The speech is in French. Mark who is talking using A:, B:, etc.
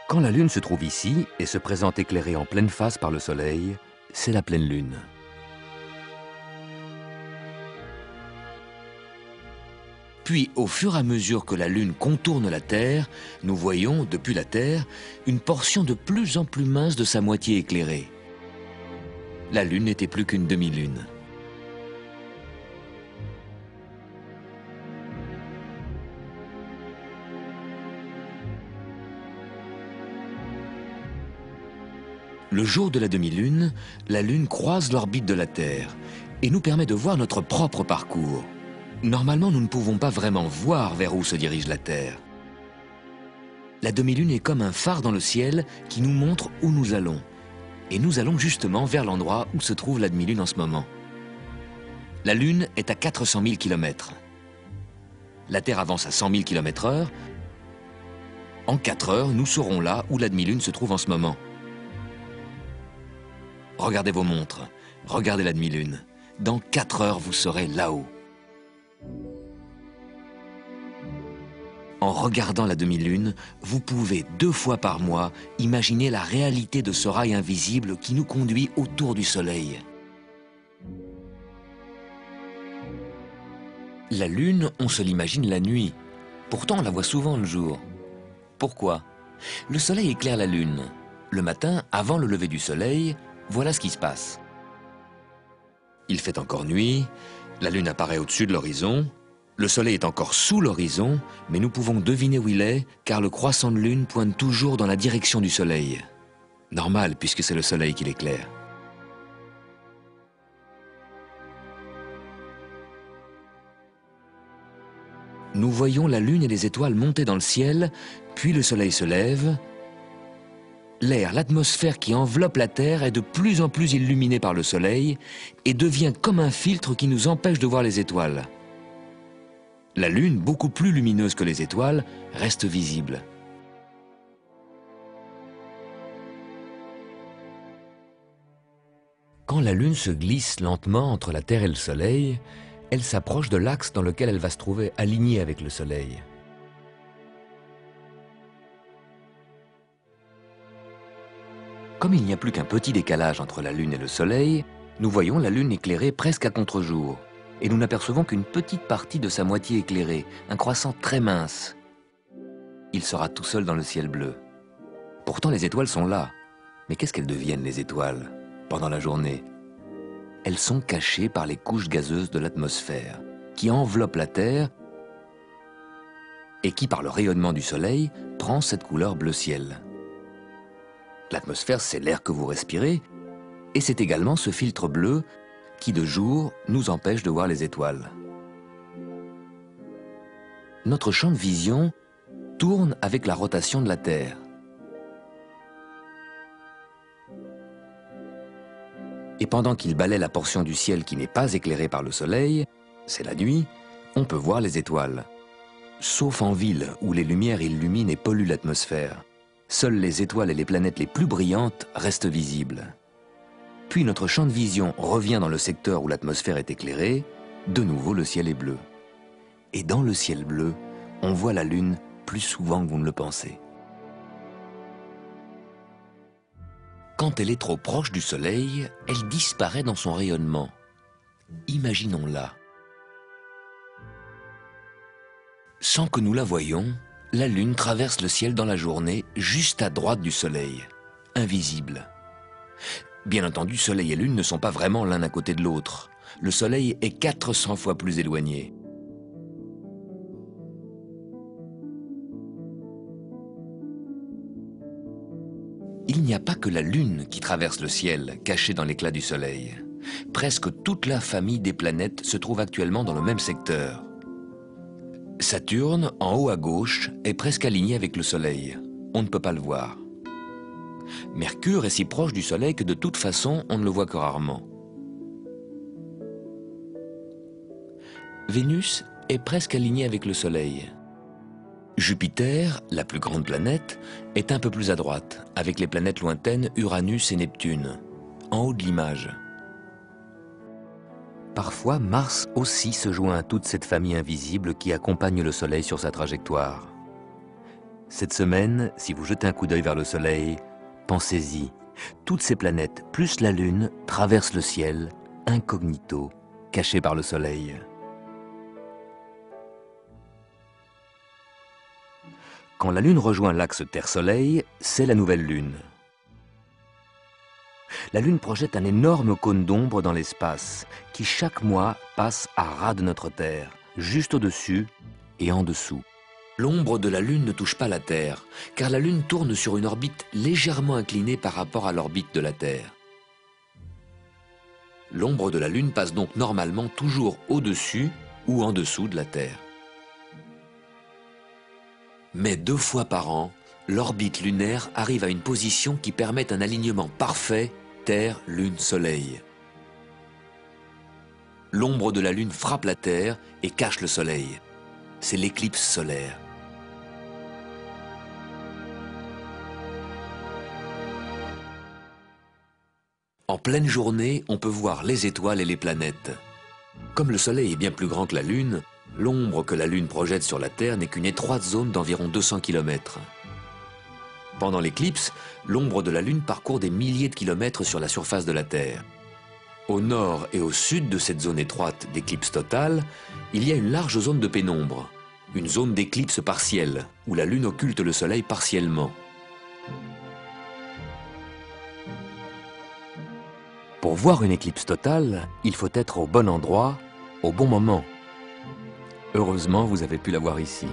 A: Quand la Lune se trouve ici et se présente éclairée en pleine face par le Soleil, c'est la pleine Lune. Puis, au fur et à mesure que la Lune contourne la Terre, nous voyons, depuis la Terre, une portion de plus en plus mince de sa moitié éclairée. La Lune n'était plus qu'une demi-lune. Le jour de la demi-lune, la Lune croise l'orbite de la Terre et nous permet de voir notre propre parcours. Normalement, nous ne pouvons pas vraiment voir vers où se dirige la Terre. La demi-lune est comme un phare dans le ciel qui nous montre où nous allons. Et nous allons justement vers l'endroit où se trouve la demi-lune en ce moment. La Lune est à 400 000 km. La Terre avance à 100 000 km/h. En 4 heures, nous serons là où la demi-lune se trouve en ce moment. Regardez vos montres, regardez la demi-lune. Dans 4 heures, vous serez là-haut. En regardant la demi-lune, vous pouvez 2 fois par mois imaginer la réalité de ce rail invisible qui nous conduit autour du Soleil. La Lune, on se l'imagine la nuit. Pourtant, on la voit souvent le jour. Pourquoi? Le Soleil éclaire la Lune. Le matin, avant le lever du Soleil, voilà ce qui se passe. Il fait encore nuit, la Lune apparaît au-dessus de l'horizon, le Soleil est encore sous l'horizon, mais nous pouvons deviner où il est, car le croissant de Lune pointe toujours dans la direction du Soleil. Normal, puisque c'est le Soleil qui l'éclaire. Nous voyons la Lune et les étoiles monter dans le ciel, puis le Soleil se lève. L'air, l'atmosphère qui enveloppe la Terre est de plus en plus illuminée par le Soleil et devient comme un filtre qui nous empêche de voir les étoiles. La Lune, beaucoup plus lumineuse que les étoiles, reste visible. Quand la Lune se glisse lentement entre la Terre et le Soleil, elle s'approche de l'axe dans lequel elle va se trouver alignée avec le Soleil. Comme il n'y a plus qu'un petit décalage entre la Lune et le Soleil, nous voyons la Lune éclairée presque à contre-jour. Et nous n'apercevons qu'une petite partie de sa moitié éclairée, un croissant très mince. Il sera tout seul dans le ciel bleu. Pourtant, les étoiles sont là. Mais qu'est-ce qu'elles deviennent, les étoiles, pendant la journée? Elles sont cachées par les couches gazeuses de l'atmosphère, qui enveloppent la Terre et qui, par le rayonnement du Soleil, prend cette couleur bleu ciel. L'atmosphère, c'est l'air que vous respirez, et c'est également ce filtre bleu qui, de jour, nous empêche de voir les étoiles. Notre champ de vision tourne avec la rotation de la Terre. Et pendant qu'il balaie la portion du ciel qui n'est pas éclairée par le Soleil, c'est la nuit, on peut voir les étoiles. Sauf en ville, où les lumières illuminent et polluent l'atmosphère. Seules les étoiles et les planètes les plus brillantes restent visibles. Puis notre champ de vision revient dans le secteur où l'atmosphère est éclairée. De nouveau, le ciel est bleu. Et dans le ciel bleu, on voit la Lune plus souvent que vous ne le pensez. Quand elle est trop proche du Soleil, elle disparaît dans son rayonnement. Imaginons-la. Sans que nous la voyions, la Lune traverse le ciel dans la journée, juste à droite du Soleil, invisible. Bien entendu, Soleil et Lune ne sont pas vraiment l'un à côté de l'autre. Le Soleil est 400 fois plus éloigné. Il n'y a pas que la Lune qui traverse le ciel, cachée dans l'éclat du Soleil. Presque toute la famille des planètes se trouve actuellement dans le même secteur. Saturne, en haut à gauche, est presque aligné avec le Soleil. On ne peut pas le voir. Mercure est si proche du Soleil que de toute façon, on ne le voit que rarement. Vénus est presque alignée avec le Soleil. Jupiter, la plus grande planète, est un peu plus à droite, avec les planètes lointaines Uranus et Neptune, en haut de l'image. Parfois, Mars aussi se joint à toute cette famille invisible qui accompagne le Soleil sur sa trajectoire. Cette semaine, si vous jetez un coup d'œil vers le Soleil, pensez-y. Toutes ces planètes, plus la Lune, traversent le ciel, incognito, cachées par le Soleil. Quand la Lune rejoint l'axe Terre-Soleil, c'est la nouvelle Lune. La Lune projette un énorme cône d'ombre dans l'espace, qui chaque mois passe à ras de notre Terre, juste au-dessus et en dessous. L'ombre de la Lune ne touche pas la Terre, car la Lune tourne sur une orbite légèrement inclinée par rapport à l'orbite de la Terre. L'ombre de la Lune passe donc normalement toujours au-dessus ou en dessous de la Terre. Mais 2 fois par an, l'orbite lunaire arrive à une position qui permet un alignement parfait Terre, Lune, Soleil. L'ombre de la Lune frappe la Terre et cache le Soleil. C'est l'éclipse solaire. En pleine journée, on peut voir les étoiles et les planètes. Comme le Soleil est bien plus grand que la Lune, l'ombre que la Lune projette sur la Terre n'est qu'une étroite zone d'environ 200 km. Pendant l'éclipse, l'ombre de la Lune parcourt des milliers de kilomètres sur la surface de la Terre. Au nord et au sud de cette zone étroite d'éclipse totale, il y a une large zone de pénombre, une zone d'éclipse partielle, où la Lune occulte le Soleil partiellement. Pour voir une éclipse totale, il faut être au bon endroit, au bon moment. Heureusement, vous avez pu la voir ici.